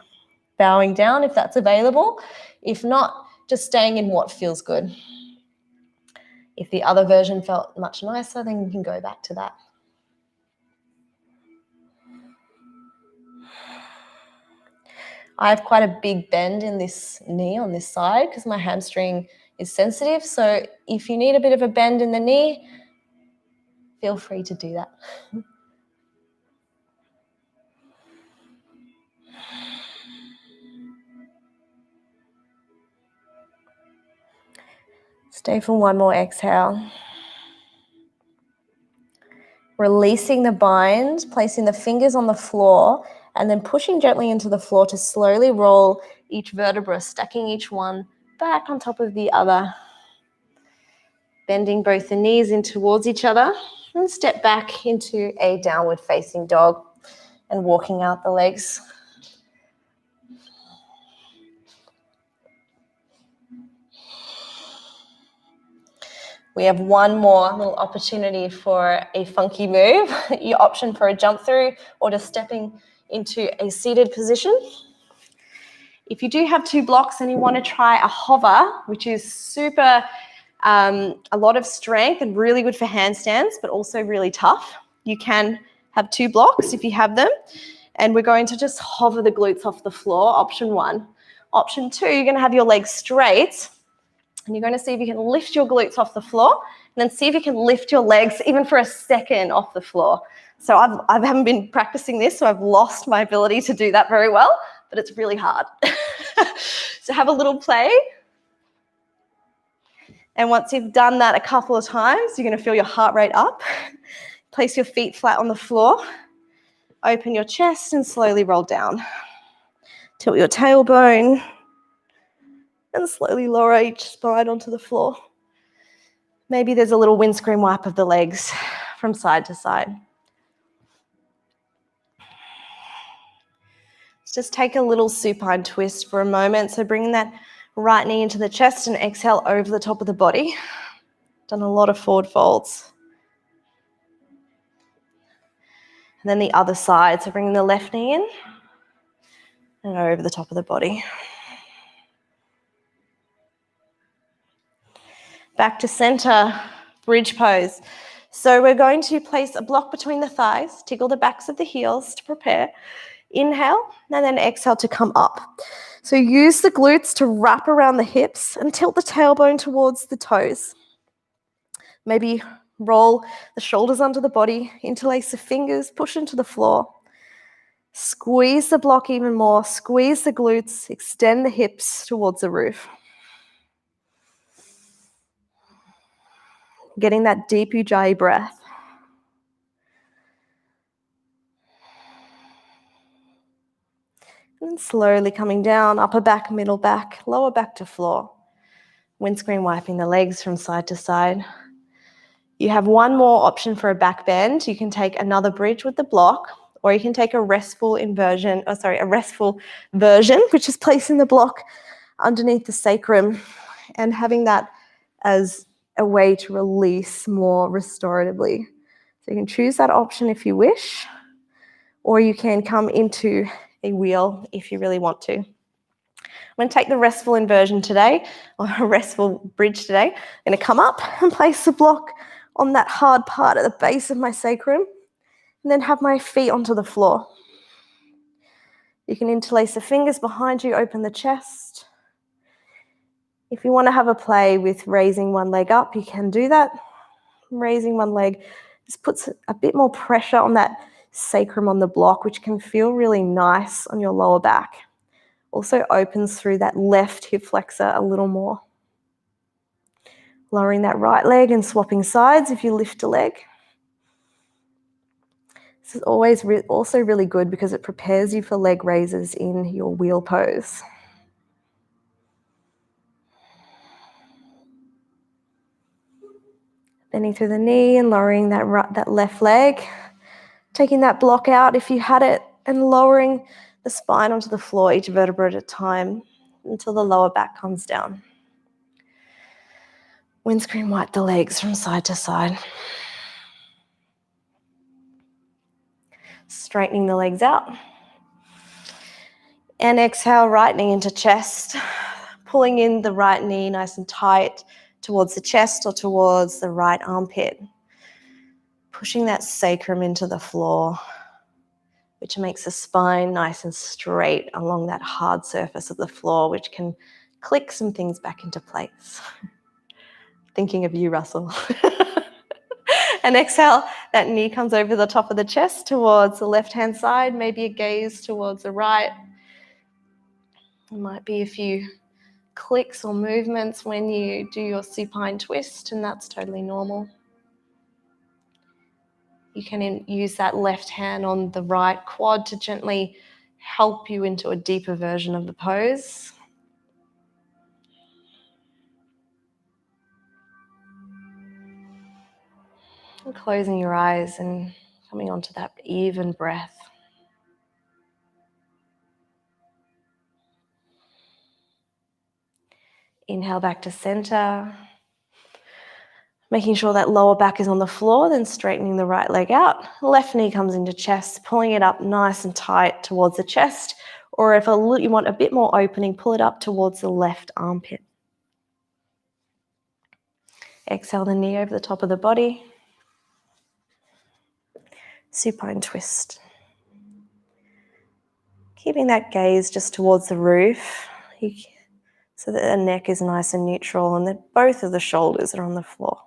bowing down if that's available. If not, just staying in what feels good. If the other version felt much nicer, then you can go back to that. I have quite a big bend in this knee on this side because my hamstring is sensitive. So if you need a bit of a bend in the knee, feel free to do that. Stay for one more exhale. Releasing the bind, placing the fingers on the floor, and then pushing gently into the floor to slowly roll each vertebra, stacking each one back on top of the other. Bending both the knees in towards each other and step back into a downward facing dog and walking out the legs. We have one more little opportunity for a funky move. Your option for a jump through or just stepping into a seated position. If you do have 2 blocks and you want to try a hover, which is super, a lot of strength and really good for handstands, but also really tough, you can have 2 blocks if you have them. And we're going to just hover the glutes off the floor, option 1. Option 2, you're going to have your legs straight. And you're going to see if you can lift your glutes off the floor and then see if you can lift your legs even for a second off the floor. So I haven't been practicing this, so I've lost my ability to do that very well, but it's really hard. So have a little play. And once you've done that a couple of times, you're going to feel your heart rate up. Place your feet flat on the floor. Open your chest and slowly roll down. Tilt your tailbone. And slowly lower each spine onto the floor. Maybe there's a little windscreen wipe of the legs from side to side. Let's just take a little supine twist for a moment. So bringing that right knee into the chest and exhale over the top of the body. Done a lot of forward folds. And then the other side. So bringing the left knee in and over the top of the body. Back to center, bridge pose. So we're going to place a block between the thighs, tickle the backs of the heels to prepare. Inhale, and then exhale to come up. So use the glutes to wrap around the hips and tilt the tailbone towards the toes. Maybe roll the shoulders under the body, interlace the fingers, push into the floor. Squeeze the block even more, squeeze the glutes, extend the hips towards the roof. Getting that deep Ujjayi breath. And slowly coming down, upper back, middle back, lower back to floor. Windscreen wiping the legs from side to side. You have one more option for a back bend. You can take another bridge with the block, or you can take a restful version, which is placing the block underneath the sacrum and having that as a way to release more restoratively. So you can choose that option if you wish, or you can come into a wheel if you really want to. I'm going to take the restful inversion today, or a restful bridge today. I'm going to come up and place the block on that hard part at the base of my sacrum, and then have my feet onto the floor. You can interlace the fingers behind you, open the chest. If you want to have a play with raising one leg up, you can do that. Raising one leg just puts a bit more pressure on that sacrum on the block, which can feel really nice on your lower back. Also opens through that left hip flexor a little more. Lowering that right leg and swapping sides if you lift a leg. This is always also really good because it prepares you for leg raises in your wheel pose. Bending through the knee and lowering that left leg. Taking that block out if you had it and lowering the spine onto the floor each vertebra at a time until the lower back comes down. Windscreen wipe the legs from side to side. Straightening the legs out. And exhale, right knee into chest, pulling in the right knee nice and tight towards the chest or towards the right armpit. Pushing that sacrum into the floor, which makes the spine nice and straight along that hard surface of the floor, which can click some things back into place. Thinking of you, Russell. And exhale, that knee comes over the top of the chest towards the left-hand side, maybe a gaze towards the right. There might be a few clicks or movements when you do your supine twist, and that's totally normal. You can use that left hand on the right quad to gently help you into a deeper version of the pose. And closing your eyes and coming onto that even breath. Inhale back to center. Making sure that lower back is on the floor, then straightening the right leg out. Left knee comes into chest, pulling it up nice and tight towards the chest. Or if you want a bit more opening, pull it up towards the left armpit. Exhale the knee over the top of the body. Supine twist. Keeping that gaze just towards the roof so that the neck is nice and neutral and that both of the shoulders are on the floor.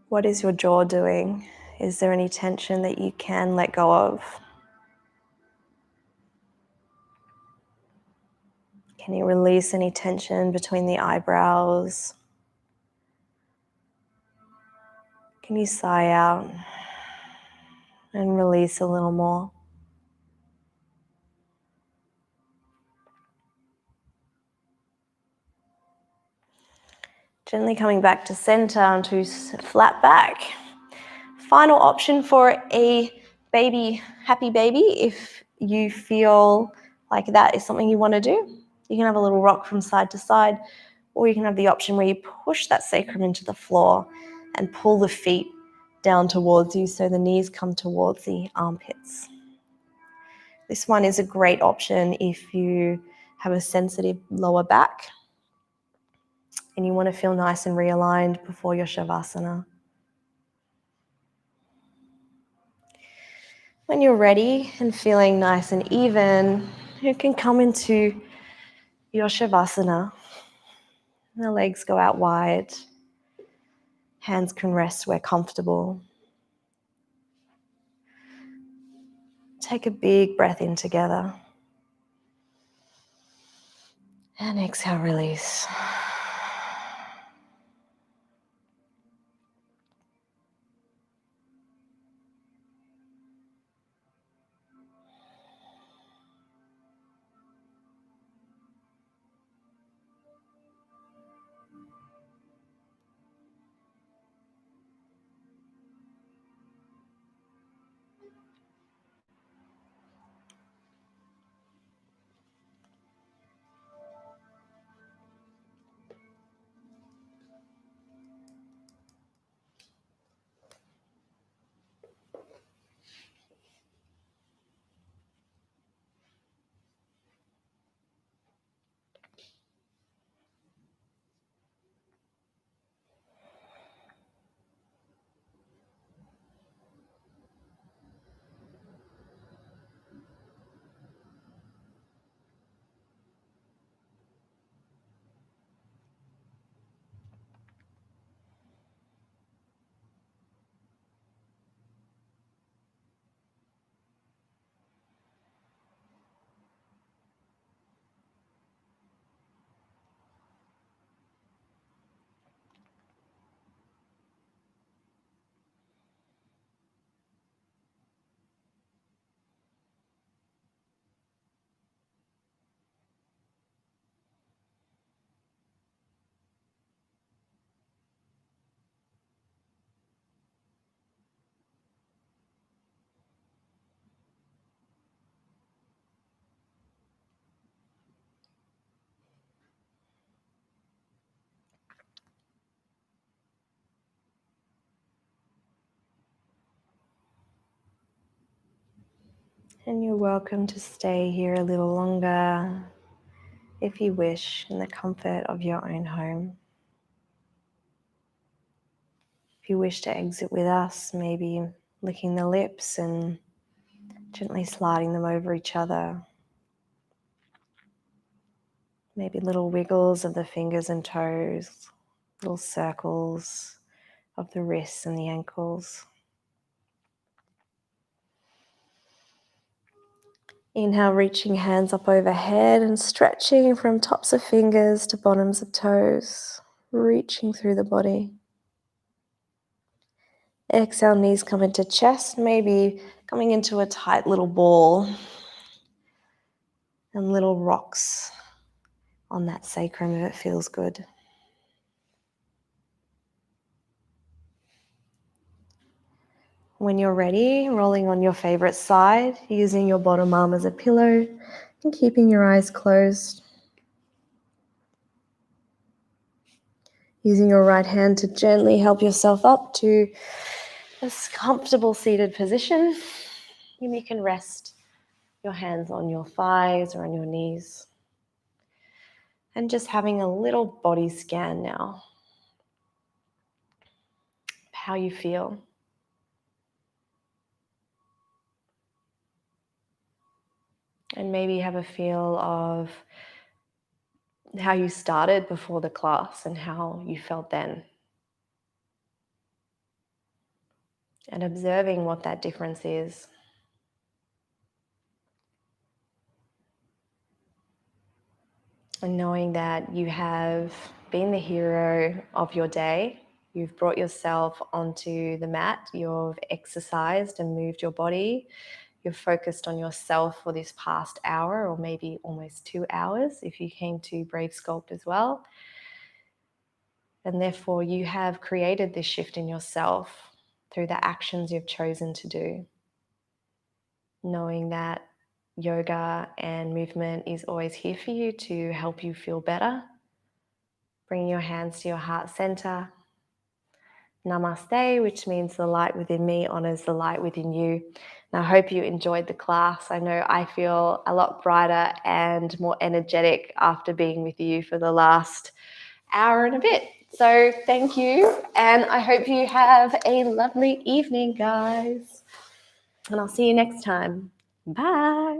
What is your jaw doing? Is there any tension that you can let go of? Can you release any tension between the eyebrows? Can you sigh out and release a little more? Gently coming back to center onto flat back. Final option for a happy baby, if you feel like that is something you want to do. You can have a little rock from side to side, or you can have the option where you push that sacrum into the floor and pull the feet down towards you so the knees come towards the armpits. This one is a great option if you have a sensitive lower back and you want to feel nice and realigned before your Shavasana. When you're ready and feeling nice and even, you can come into your Shavasana. The legs go out wide. Hands can rest where comfortable. Take a big breath in together. And exhale, release. And you're welcome to stay here a little longer if you wish, in the comfort of your own home. If you wish to exit with us, maybe licking the lips and gently sliding them over each other. Maybe little wiggles of the fingers and toes, little circles of the wrists and the ankles. Inhale, reaching hands up overhead and stretching from tops of fingers to bottoms of toes, reaching through the body. Exhale, knees come into chest, maybe coming into a tight little ball, and little rocks on that sacrum if it feels good. When you're ready, rolling on your favorite side, using your bottom arm as a pillow and keeping your eyes closed. Using your right hand to gently help yourself up to a comfortable seated position. And you can rest your hands on your thighs or on your knees. And just having a little body scan now. How you feel. And maybe have a feel of how you started before the class and how you felt then. And observing what that difference is. And knowing that you have been the hero of your day. You've brought yourself onto the mat. You've exercised and moved your body. You're focused on yourself for this past hour or maybe almost 2 hours if you came to Brave Sculpt as well. And therefore you have created this shift in yourself through the actions you've chosen to do. Knowing that yoga and movement is always here for you to help you feel better. Bring your hands to your heart center. Namaste, which means the light within me honors the light within you. And I hope you enjoyed the class. I know I feel a lot brighter and more energetic after being with you for the last hour and a bit. So thank you. And I hope you have a lovely evening, guys. And I'll see you next time. Bye.